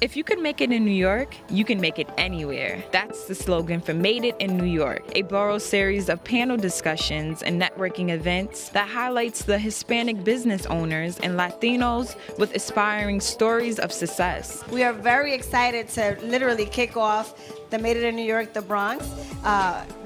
If you could make it in New York, you can make it anywhere. That's the slogan for Made It in New York, a borough series of panel discussions and networking events that highlights the Hispanic business owners and Latinos with aspiring stories of success. We are very excited to literally kick off the Made It in New York, the Bronx,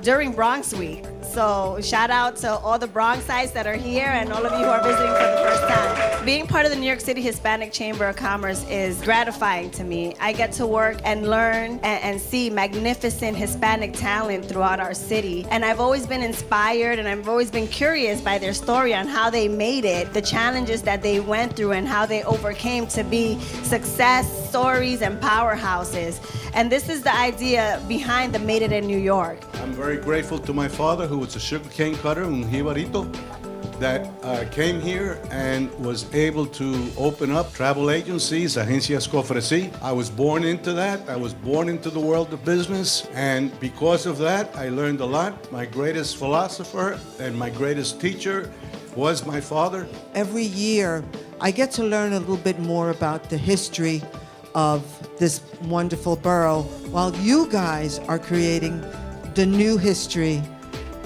during Bronx Week. So shout out to all the Bronxites that are here and all of you who are visiting for the first time. Being part of the New York City Hispanic Chamber of Commerce is gratifying to me. I get to work and learn and see magnificent Hispanic talent throughout our city. And I've always been inspired and I've always been curious by their story on how they made it, the challenges that they went through and how they overcame to be success stories and powerhouses. And this is the idea behind the Made It in New York. I'm very grateful to my father, who was a sugarcane cutter, un jibarito, that came here and was able to open up travel agencies, agencias cofresi. I was born into that. I was born into the world of business. And because of that, I learned a lot. My greatest philosopher and my greatest teacher was my father. Every year, I get to learn a little bit more about the history of this wonderful borough while you guys are creating the new history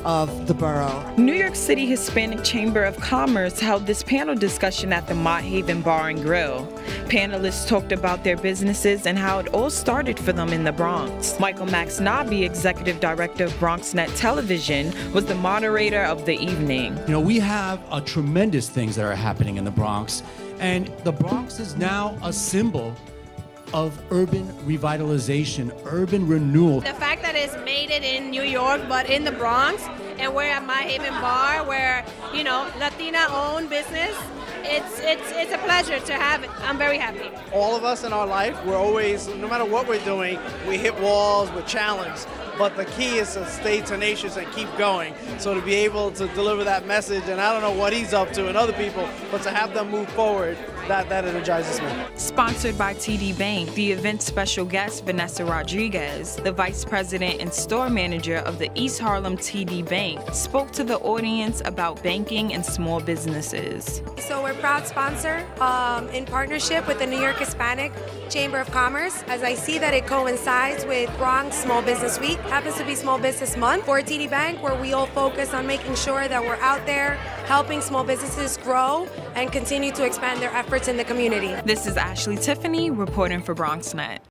of the borough. New York City Hispanic Chamber of Commerce held this panel discussion at the Mott Haven Bar and Grill. Panelists talked about their businesses and how it all started for them in the Bronx. Michael Maxnabi, Executive Director of BronxNet Television, was the moderator of the evening. You know, we have tremendous things that are happening in the Bronx, and the Bronx is now a symbol of urban revitalization, urban renewal. The fact that it's Made It in New York, but in the Bronx, and we're at Mott Haven Bar, where, you know, Latina-owned business, it's a pleasure to have it. I'm very happy. All of us in our life, we're always, no matter what we're doing, we hit walls, we're challenged. But the key is to stay tenacious and keep going. So to be able to deliver that message, and I don't know what he's up to and other people, but to have them move forward, that energizes me. Sponsored by TD Bank, the event's special guest, Vanessa Rodriguez, the Vice President and Store Manager of the East Harlem TD Bank, spoke to the audience about banking and small businesses. So we're proud sponsor in partnership with the New York Hispanic Chamber of Commerce, as I see that it coincides with Bronx Small Business Week. Happens to be Small Business Month for TD Bank, where we all focus on making sure that we're out there helping small businesses grow and continue to expand their efforts in the community. This is Ashley Tiffany reporting for BronxNet.